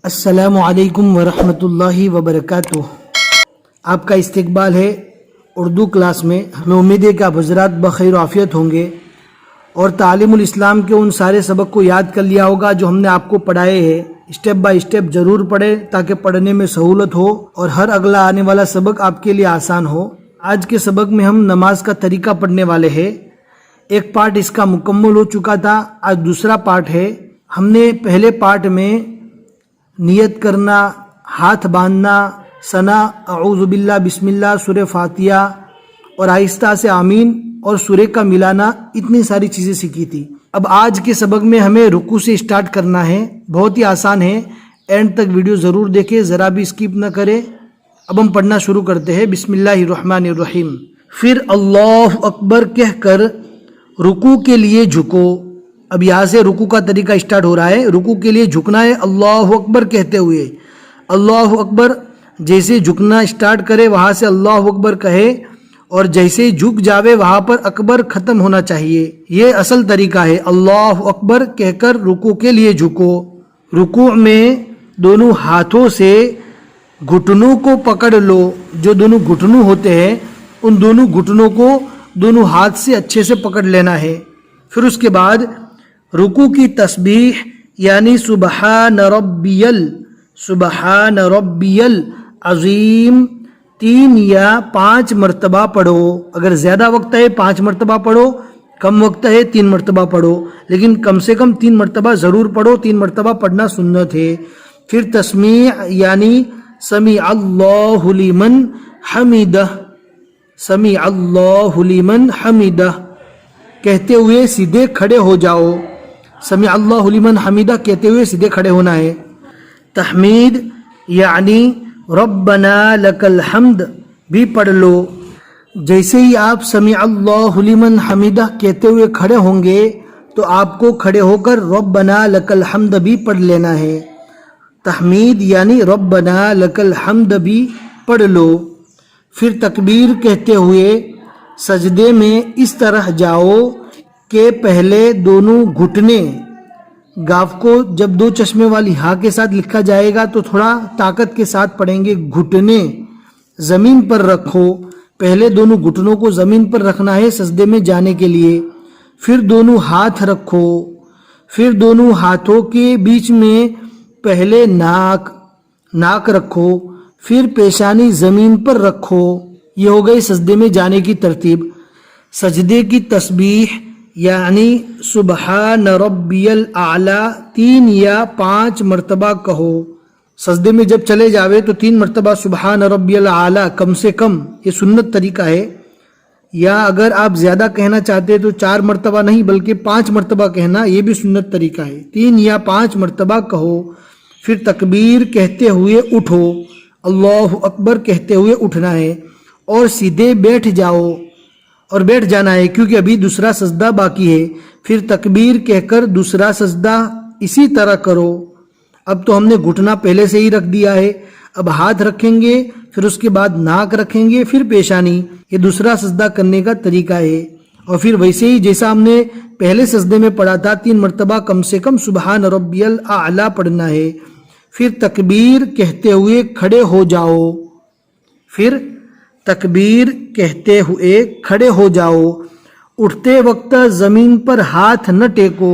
السلام علیکم ورحمۃ اللہ وبرکاتہ۔ آپ کا استقبال ہے اردو کلاس میں۔ ہمیں امید ہے کہ آپ حضرات بخیر و عافیت ہوں گے اور تعلیم الاسلام کے ان سارے سبق کو یاد کر لیا ہوگا جو ہم نے آپ کو پڑھائے ہیں۔ اسٹیپ بائی اسٹیپ ضرور پڑھیں تاکہ پڑھنے میں سہولت ہو اور ہر اگلا آنے والا سبق آپ کے لیے آسان ہو۔ آج کے سبق میں ہم نماز کا طریقہ پڑھنے والے ہیں۔ ایک پارٹ اس کا مکمل ہو چکا تھا، آج دوسرا پارٹ ہے۔ ہم نے پہلے پارٹ میں نیت کرنا، ہاتھ باندھنا، ثنا، اعوذ باللہ، بسم اللہ، سورہ فاتحہ اور آہستہ سے آمین اور سورہ کا ملانا، اتنی ساری چیزیں سیکھی تھی۔ اب آج کے سبق میں ہمیں رکوع سے اسٹارٹ کرنا ہے۔ بہت ہی آسان ہے، اینڈ تک ویڈیو ضرور دیکھیں، ذرا بھی اسکپ نہ کریں۔ اب ہم پڑھنا شروع کرتے ہیں۔ بسم اللہ الرحمن الرحیم۔ پھر اللہ اکبر کہہ کر رکوع کے لیے جھکو۔ اب یہاں سے رکوع کا طریقہ اسٹارٹ ہو رہا ہے۔ رکوع کے لیے جھکنا ہے اللہ اکبر کہتے ہوئے۔ اللہ اکبر جیسے جھکنا اسٹارٹ کرے وہاں سے اللہ اکبر کہے، اور جیسے جھک جاوے وہاں پر اکبر ختم ہونا چاہیے۔ یہ اصل طریقہ ہے۔ اللہ اکبر کہہ کر رکوع کے لیے جھکو۔ رکوع میں دونوں ہاتھوں سے گھٹنوں کو پکڑ لو۔ جو دونوں گھٹنوں ہوتے ہیں ان دونوں گھٹنوں کو دونوں ہاتھ سے اچھے سے پکڑ لینا ہے۔ پھر اس کے بعد رکوع کی تسبیح یعنی سبحان ربی العظیم 3 یا 5 مرتبہ پڑھو۔ اگر زیادہ وقت ہے 5 مرتبہ پڑھو، کم وقت ہے 3 مرتبہ پڑھو، لیکن کم سے کم 3 مرتبہ ضرور پڑھو۔ 3 مرتبہ پڑھنا سنت ہے۔ پھر تسمیع یعنی سمیع اللہ لمن حمیدہ، سمیع اللہ لمن حمیدہ کہتے ہوئے سیدھے کھڑے ہو جاؤ۔ سمیع اللہ لمن حمیدہ کہتے ہوئے سیدھے کھڑے ہونا ہے۔ تحمید یعنی ربنا لک الحمد بھی پڑھ لو۔ جیسے ہی آپ سمیع اللہ لمن حمیدہ کہتے ہوئے کھڑے ہوں گے تو آپ کو کھڑے ہو کر ربنا لک الحمد بھی پڑھ لینا ہے۔ تحمید یعنی ربنا لک الحمد بھی پڑھ لو۔ پھر تکبیر کہتے ہوئے سجدے میں اس طرح جاؤ کہ پہلے دونوں گھٹنے، گاف کو جب 2 چشمے والی ہاں کے ساتھ لکھا جائے گا تو تھوڑا طاقت کے ساتھ پڑھیں گے۔ گھٹنے زمین پر رکھو۔ پہلے دونوں گھٹنوں کو زمین پر رکھنا ہے سجدے میں جانے کے لیے۔ پھر دونوں ہاتھ رکھو۔ پھر دونوں ہاتھوں کے بیچ میں پہلے ناک رکھو، پھر پیشانی زمین پر رکھو۔ یہ ہو گئی سجدے میں جانے کی ترتیب۔ سجدے کی تسبیح یعنی سبحان ربی الاعلی 3 یا 5 مرتبہ کہو۔ سجدے میں جب چلے جاوے تو 3 مرتبہ سبحان ربی الاعلی کم سے کم، یہ سنت طریقہ ہے۔ یا اگر آپ زیادہ کہنا چاہتے تو 4 مرتبہ نہیں بلکہ 5 مرتبہ کہنا، یہ بھی سنت طریقہ ہے۔ 3 یا 5 مرتبہ کہو۔ پھر تکبیر کہتے ہوئے اٹھو۔ اللہ اکبر کہتے ہوئے اٹھنا ہے اور سیدھے بیٹھ جاؤ اور بیٹھ جانا ہے کیونکہ ابھی دوسرا سجدہ باقی ہے۔ پھر تکبیر کہہ کر دوسرا سجدہ اسی طرح کرو۔ اب تو ہم نے گھٹنا پہلے سے ہی رکھ دیا ہے، اب ہاتھ رکھیں گے، پھر اس کے بعد ناک رکھیں گے، پھر پیشانی۔ یہ دوسرا سجدہ کرنے کا طریقہ ہے۔ اور پھر ویسے ہی جیسا ہم نے پہلے سجدے میں پڑھا تھا 3 مرتبہ کم سے کم سبحان ربی الاعلی پڑھنا ہے۔ پھر تکبیر کہتے ہوئے کھڑے ہو جاؤ۔ پھر تکبیر کہتے ہوئے کھڑے ہو جاؤ۔ اٹھتے وقت زمین پر ہاتھ نہ ٹیکو۔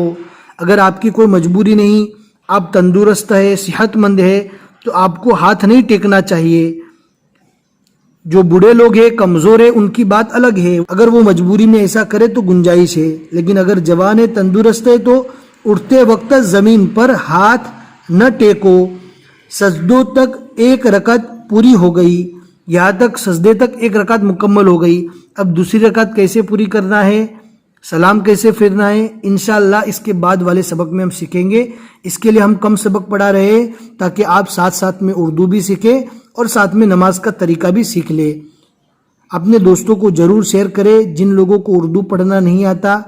اگر آپ کی کوئی مجبوری نہیں، آپ تندرست ہے، صحت مند ہے، تو آپ کو ہاتھ نہیں ٹیکنا چاہیے۔ جو بوڑھے لوگ ہیں، کمزور ہیں، ان کی بات الگ ہے، اگر وہ مجبوری میں ایسا کرے تو گنجائش ہے۔ لیکن اگر جوان ہے، تندرست ہے، تو اٹھتے وقت زمین پر ہاتھ نہ ٹیکو۔ سجدوں تک 1 رکعت پوری ہو گئی۔ یہاں تک سجدے تک 1 رکعت مکمل ہو گئی۔ اب دوسری رکعت کیسے پوری کرنا ہے، سلام کیسے پھرنا ہے، انشاءاللہ اس کے بعد والے سبق میں ہم سیکھیں گے۔ اس کے لیے ہم کم سبق پڑھا رہے ہیں تاکہ آپ ساتھ ساتھ میں اردو بھی سیکھیں اور ساتھ میں نماز کا طریقہ بھی سیکھ لیں۔ اپنے دوستوں کو ضرور شیئر کریں۔ جن لوگوں کو اردو پڑھنا نہیں آتا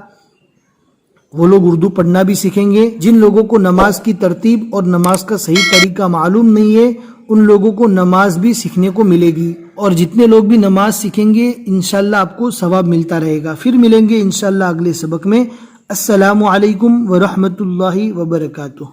وہ لوگ اردو پڑھنا بھی سیکھیں گے۔ جن لوگوں کو نماز کی ترتیب اور نماز کا صحیح طریقہ معلوم نہیں ہے ان لوگوں کو نماز بھی سیکھنے کو ملے گی، اور جتنے لوگ بھی نماز سیکھیں گے انشاءاللہ آپ کو ثواب ملتا رہے گا۔ پھر ملیں گے انشاءاللہ اگلے سبق میں۔ السلام علیکم ورحمۃ اللہ وبرکاتہ۔